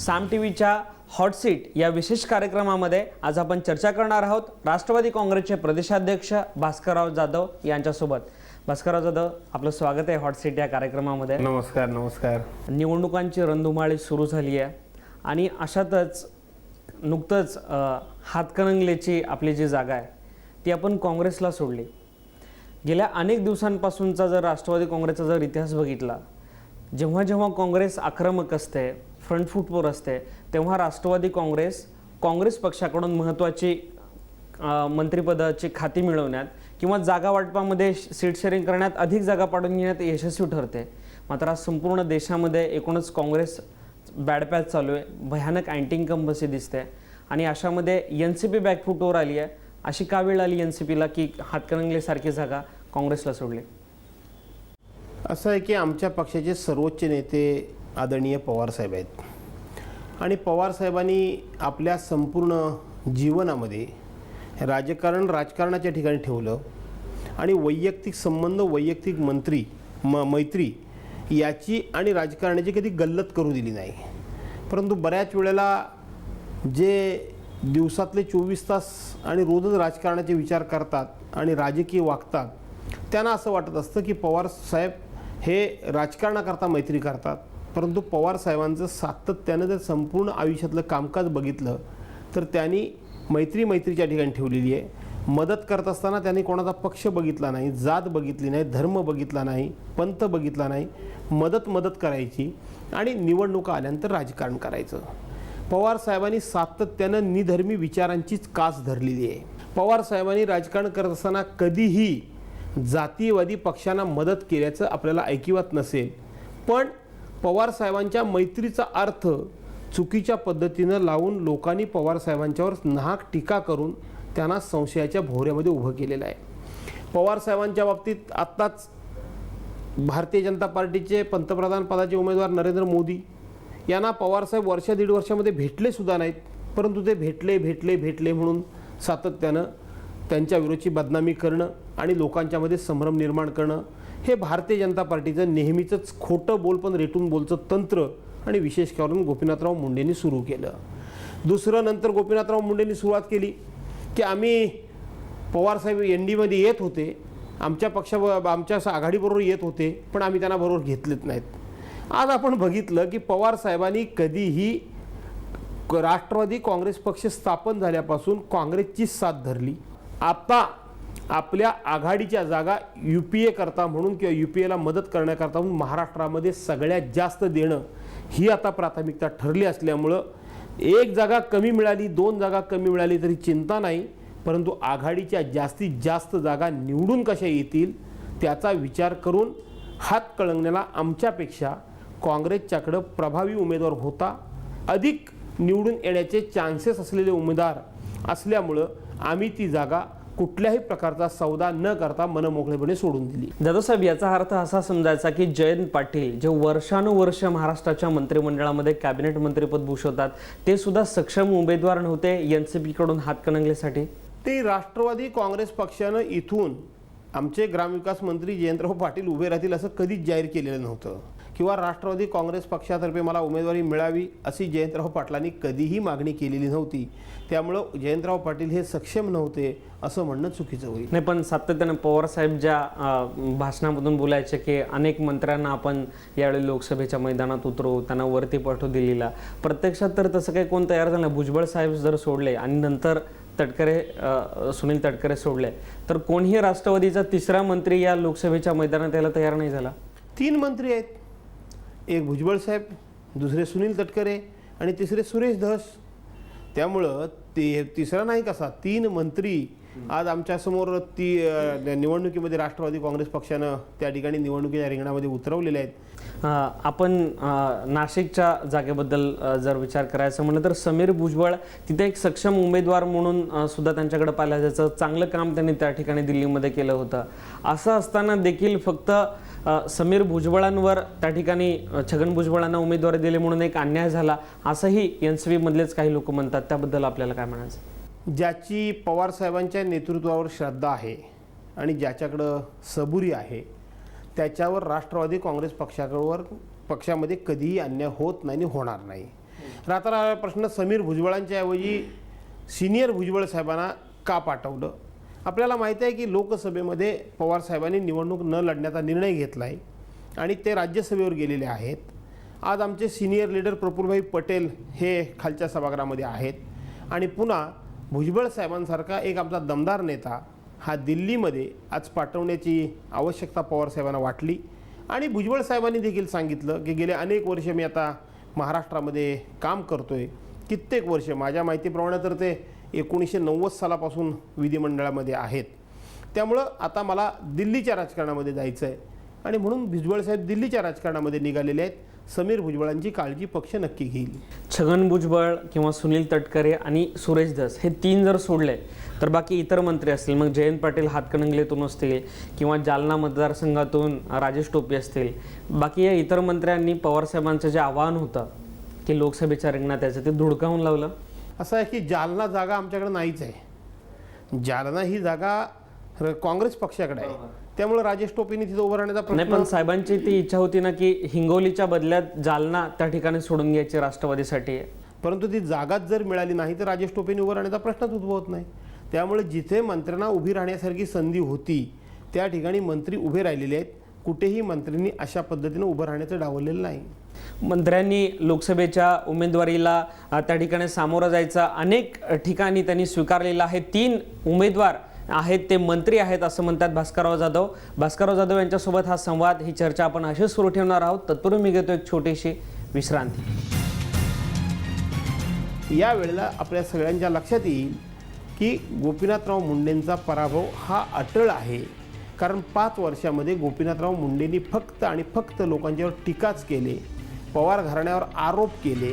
साम टीव्हीच्या hot seat या विशेष कार्यक्रमामध्ये आज आपण चर्चा करणार आहोत राष्ट्रवादी काँग्रेसचे प्रदेशाध्यक्ष भास्करराव जाधव यांच्यासोबत। भास्करराव जाधव, आपलं स्वागत आहे हॉट सीट या कार्यक्रमामध्ये। नमस्कार नमस्कार। निवडणुकांची रणधुमाळी सुरू झाली आहे आणि अशातच नुकतंच हातकणंगलेची आपली जी जागा आहे ती आपण काँग्रेसला सोडली। गेल्या अनेक दिवसांपासूनचा जर राष्ट्रवादी काँग्रेसचा जर इतिहास बघितला, जेव्हा जेव्हा काँग्रेस आक्रमक असते, फ्रंट फूटवर असते, तेव्हा राष्ट्रवादी काँग्रेस पक्षाकडून महत्त्वाची मंत्रिपदाची खाती मिळवण्यात किंवा जागा वाटपामध्ये सीट शेअरिंग करण्यात, अधिक जागा पाडून घेण्यात यशस्वी ठरते। मात्र आज संपूर्ण देशामध्ये एकूणच काँग्रेस बॅड पॅच चालू आहे, भयानक अँटी इन्कम्बन्सी दिसते आणि अशामध्ये एनसीपी बॅकफूटवर आली आहे। अशी का वेळ आली एनसीपीला की हातकणंगलेसारखी जागा काँग्रेसला सोडली? असं आहे की आमच्या पक्षाचे सर्वोच्च नेते आदरणीय पवार साहेब आहेत आणि पवार साहेबांनी आपल्या संपूर्ण जीवनामध्ये राजकारणाच्या ठिकाणी ठेवलं आणि वैयक्तिक संबंध, वैयक्तिक मैत्री याची आणि राजकारणाची कधी गल्लत करू दिली नाही। परंतु बऱ्याच वेळेला जे दिवसातले 24 तास आणि रोजच राजकारणाचे विचार करतात आणि राजकीय वागतात, त्यांना असं वाटत असतं की पवार साहेब हे राजकारणाकरता मैत्री करतात। परंतु पवार साहेबांचं सातत्यानं जर संपूर्ण आयुष्यातलं कामकाज बघितलं तर त्यांनी मैत्रीच्या ठिकाणी ठेवलेली आहे। मदत करत असताना त्यांनी कोणाचा पक्ष बघितला नाही, जात बघितली नाही, धर्म बघितला नाही, पंथ बघितला नाही। मदत करायची आणि निवडणुका आल्यानंतर राजकारण करायचं। पवार साहेबांनी सातत्यानं निधर्मी विचारांचीच कास धरलेली आहे। पवार साहेबांनी राजकारण करत असताना कधीही जातीयवादी पक्षांना मदत केल्याचं आपल्याला ऐकिवात नसेल, पण पवार साहेबांच्या मैत्रीचा अर्थ चुकीच्या पद्धतीनं लावून लोकांनी पवार साहेबांच्यावर नाहक टीका करून त्यांना संशयाच्या भोवऱ्यामध्ये उभं केलेलं आहे। पवार साहेबांच्या बाबतीत आत्ताच भारतीय जनता पार्टीचे पंतप्रधान पदाचे उमेदवार नरेंद्र मोदी यांना पवारसाहेब वर्ष दीड वर्षामध्ये भेटले सुद्धा नाहीत, परंतु ते भेटले म्हणून सातत्यानं त्यांच्या विरोधाची बदनामी करणं आणि लोकांच्यामध्ये संभ्रम निर्माण करणं हे भारतीय जनता पार्टीचं नेहमीचंच खोटं बोल पण रेटून बोलचं तंत्र आणि विशेष करून गोपीनाथराव मुंडेंनी सुरू केलं। दुसरं, नंतर गोपीनाथराव मुंडेंनी सुरुवात केली की आम्ही पवारसाहेब एनडीमध्ये येत होते, आमच्या आघाडीबरोबर येत होते, पण आम्ही त्यांना बरोबर घेतलेच नाहीत। आज आपण बघितलं की पवार साहेबांनी कधीही राष्ट्रवादी काँग्रेस पक्ष स्थापन झाल्यापासून काँग्रेसची साथ धरली। आता आपल्या आघाडीच्या जागा UPA करता म्हणून किंवा UPAला मदत करण्याकरता म्हणून महाराष्ट्रामध्ये सगळ्यात जास्त देणं ही आता प्राथमिकता ठरली असल्यामुळं एक जागा कमी मिळाली, 2 जागा कमी मिळाली तरी चिंता नाही, परंतु आघाडीच्या जास्तीत जास्त जागा निवडून कशा येतील त्याचा विचार करून हातकणंगलेला आमच्यापेक्षा काँग्रेसच्याकडं प्रभावी उमेदवार होता, अधिक निवडून येण्याचे चान्सेस असलेले उमेदवार असल्यामुळं आम्ही ती जागा कुठल्याही प्रकारचा सौदा न करता मनमोकळेपणे सोडून दिली। जाधव साहेब, याचा अर्थ असा समजायचा की जयंत पाटील जे वर्षानुवर्ष महाराष्ट्राच्या मंत्रिमंडळामध्ये कॅबिनेट मंत्रिपद भूषवतात, ते सुद्धा सक्षम उमेदवार नव्हते एनसीपी कडून हातकणंगलेसाठी? ते राष्ट्रवादी काँग्रेस पक्षानं इथून आमचे ग्रामविकास मंत्री जयंतराव पाटील उभे राहतील असं कधीच जाहीर केलेलं नव्हतं किंवा राष्ट्रवादी काँग्रेस पक्षातर्फे मला उमेदवारी मिळावी अशी जयंतराव पाटलांनी कधीही मागणी केलेली नव्हती। त्यामुळं जयंतराव पाटील हे सक्षम नव्हते असं म्हणणं चुकीचं होईल। नाही, पण सातत्यानं पवार साहेब ज्या भाषणामधून बोलायचे की अनेक मंत्र्यांना आपण यावेळी लोकसभेच्या मैदानात उतरवू, त्यांना वरती पाठवू दिल्लीला, प्रत्यक्षात तर तसं काही कोण तयार झालं नाही। भुजबळ साहेब जर सोडले आणि नंतर सुनील तटकरे सोडले तर कोणीही राष्ट्रवादीचा तिसरा मंत्री या लोकसभेच्या मैदानात यायला तयार नाही झाला। 3 मंत्री आहेत, एक भुजबळ साहेब, दुसरे सुनील तटकरे आणि तिसरे सुरेश धस। त्यामुळं ते तिसरा नाही कसा, 3 मंत्री आज आमच्यासमोर निवडणुकीमध्ये राष्ट्रवादी काँग्रेस पक्षानं त्या ठिकाणी निवडणुकीच्या रिंगणामध्ये उतरवलेले आहेत। आपण नाशिकच्या जागेबद्दल जर विचार करायचं म्हणलं तर समीर भुजबळ तिथे एक सक्षम उमेदवार म्हणून सुद्धा त्यांच्याकडे पाहिलं जायचं, चांगलं काम त्यांनी त्या ठिकाणी दिल्लीमध्ये केलं होतं। असं असताना देखील फक्त समीर भुजबळांवर त्या ठिकाणी छगन भुजबळांना उमेदवारी दिली म्हणून एक अन्याय झाला असंही एनसीपी मधलेच काही लोक म्हणतात, त्याबद्दल आपल्याला काय म्हणायचं? ज्याची पवार साहेबांच्या नेतृत्वावर श्रद्धा आहे आणि ज्याच्याकडं सबुरी आहे त्याच्यावर राष्ट्रवादी काँग्रेस पक्षामध्ये कधीही अन्याय होत नाही, होणार नाही। राहता राहिला प्रश्न समीर भुजबळांच्या ऐवजी सिनियर भुजबळ साहेबांना का पाठवलं. आपल्याला माहिती आहे की लोकसभेमध्ये पवार साहेबांनी निवडणूक न लढण्याचा निर्णय घेतला आहे आणि ते राज्यसभेवर गेलेले आहेत. आज आमचे सिनियर लीडर प्रफुल्लभाई पटेल हे खालच्या सभागृहामध्ये आहेत आणि पुन्हा भुजबळ साहेबांसारखा एक आमचा दमदार नेता हा दिल्लीमध्ये आज पाठवण्याची आवश्यकता पवार साहेबांना वाटली. आणि भुजबळ साहेबांनी देखील सांगितलं की गेले अनेक वर्ष मी आता महाराष्ट्रामध्ये काम करतोय, कित्येक वर्ष, माझ्या माहितीप्रमाणे तर ते 1990 सालापासून विधिमंडळामध्ये आहेत. त्यामुळं आता मला दिल्लीच्या राजकारणामध्ये जायचं आहे आणि म्हणून भुजबळ साहेब दिल्लीच्या राजकारणामध्ये निघालेले आहेत. समीर भुजबळांची काळजी पक्ष नक्की घेईल. छगन भुजबळ किंवा सुनील तटकरे आणि सुरेश धस हे 3 जर सोडले तर बाकी इतर मंत्री असतील, मग जयंत पाटील हातकणंगलेतून असतील किंवा जालना मतदारसंघातून राजेश टोपे असतील, बाकी या इतर मंत्र्यांनी पवारसाहेबांचं जे आव्हान होतं की लोकसभेच्या रिंगणात यायचं ते धुडकावून लावलं. असं आहे की जालना जागा आमच्याकडे नाहीच आहे. जालना ही जागा काँग्रेस पक्षाकडे आहे. त्यामुळे राजेश टोपेंनी तिथं उभं राहण्याचा नाही, पण साहेबांची ती इच्छा होती ना की हिंगोलीच्या बदल्यात जालना त्या ठिकाणी सोडून घ्यायची राष्ट्रवादीसाठी. परंतु ती जागाच जर मिळाली नाही तर राजेश टोपेंनी उभं राहण्याचा प्रश्नच उद्भवत नाही. त्यामुळे जिथे मंत्र्यांना उभी राहण्यासारखी संधी होती त्या ठिकाणी मंत्री उभे राहिलेले आहेत. कुठेही मंत्र्यांनी अशा पद्धतीने उभं राहण्याचं डावललेलं नाही. मंत्र्यांनी लोकसभेच्या उमेदवारीला त्या ठिकाणी सामोरं जायचं अनेक ठिकाणी त्यांनी स्वीकारलेलं आहे. 3 उमेदवार आहेत ते मंत्री आहेत असं म्हणतात भास्करराव जाधव. भास्करराव जाधव यांच्यासोबत हा संवाद, ही चर्चा आपण अशीच सुरू ठेवणार आहोत. तत्पूर्वी मी घेतो एक छोटीशी विश्रांती. या वेळेला आपल्या सगळ्यांच्या लक्षात येईल की गोपीनाथराव मुंडेंचा पराभव हा अटळ आहे. कारण 5 वर्षामध्ये गोपीनाथराव मुंडेंनी फक्त आणि फक्त लोकांच्यावर टीकाच केले, पवार घराण्यावर आरोप केले.